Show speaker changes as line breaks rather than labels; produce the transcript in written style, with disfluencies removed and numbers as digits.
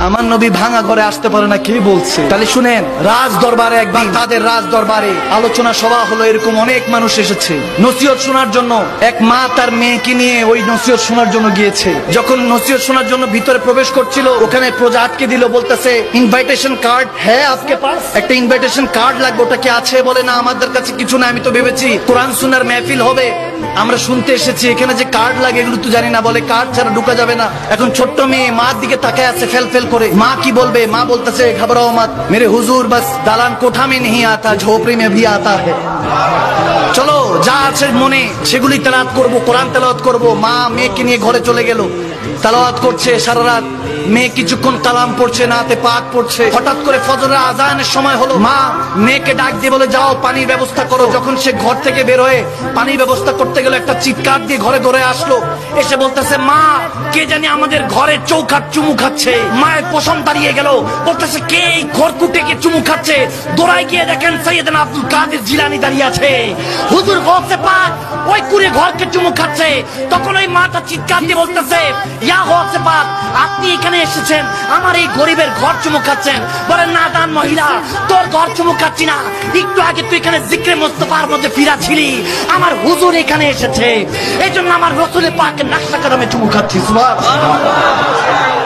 আমার নবী ভাঙা ঘরে আসতে পারে না, কে বলছে? তাহলে শুনেন, রাজ দরবারে একদিন তাদের রাজ দরবারে আলোচনা সভা হলো। এরকম অনেক মানুষ এসেছে নসিহত শোনার জন্য। এক মা তার মেয়েকে নিয়ে ওই নসিহত শোনার জন্য গিয়েছে। যখন নসিহত শোনার জন্য ভিতরে প্রবেশ করছিল, ওখানে প্রজা আটকে দিল, বলতেছে ইনভাইটেশন কার্ড হ্যাঁ আপকে পাস? একটা ইনভাইটেশন কার্ড লাগবে, ওটা কি আছে? বলে না, আমাদের কাছে কিছু না, আমি তো ভেবেছি কোরআন সুন্নাহর মাহফিল হবে, আমরা শুনতে এসেছি, এখানে যে কার্ড লাগে এগুলো তো জানি না। বলে কার্ড ছাড়া ঢুকা যাবে না। এখন ছোট্ট মেয়ে মার দিকে তাকায় আছে ফেল ফেল করে। মা কি বলবে? মা বলতেছে ঘবরাও মত মেরে হুজুর, বাস দালান কোঠা মে नहीं आता झोपड़ी में भी आता है। চলো যা আছে মনে সেগুলি তেলাওয়াত করব, কোরআন তেলাওয়াত করব। মা মেয়েকে নিয়ে ঘরে চলে গেল, তেলাওয়াত করছে সারা রাত। মেয়ে কিছুক্ষণ কালাম পড়ছে, নাতে পাক পড়ছে। হঠাৎ করে ফজরের আযানের সময় হলো। মা মেয়েকে ডাক দিয়ে বলে যাও পানির ব্যবস্থা করো। যখন সে ঘর থেকে বের হয়ে পানির ব্যবস্থা করতে গেল, একটা চিৎকার দিয়ে ঘরে দৌড়ে আসলো। এসে বলতেছে মা কে জানি আমাদের ঘরে চৌকাট চুমু খাচ্ছে। মায়ের পশম দাঁড়িয়ে গেল, বলতেছে কে এই ঘরকুটে কে চুমু খাচ্ছে? দৌড়াই গিয়ে দেখেন সৈয়দনা আব্দুল কাদের জিলানী দাঁড়িয়ে আছে। হুজুর গৌসে পাক ওই কুড়ে ঘরকে চুমু খাচ্ছে। তখন ওই মাটা চিৎকার দিয়ে বলতেছে ইয়া গৌসে পাক, আপনি এখানে এসেছেন আমার এই গরিবের ঘর চুমু খাচ্ছেন? বলেন না দান মহিলা, তোর ঘর চুমু খাচ্ছি না, একটু আগে তুই এখানে জিক্রে মুস্তাফার মধ্যে ফিরা ছিলি, আমার হুজুর এখানে এসেছে, এই জন্য আমার রসুলের পাকের নাকশা কদমে চুমু খাচ্ছি। সুবহানাল্লাহ।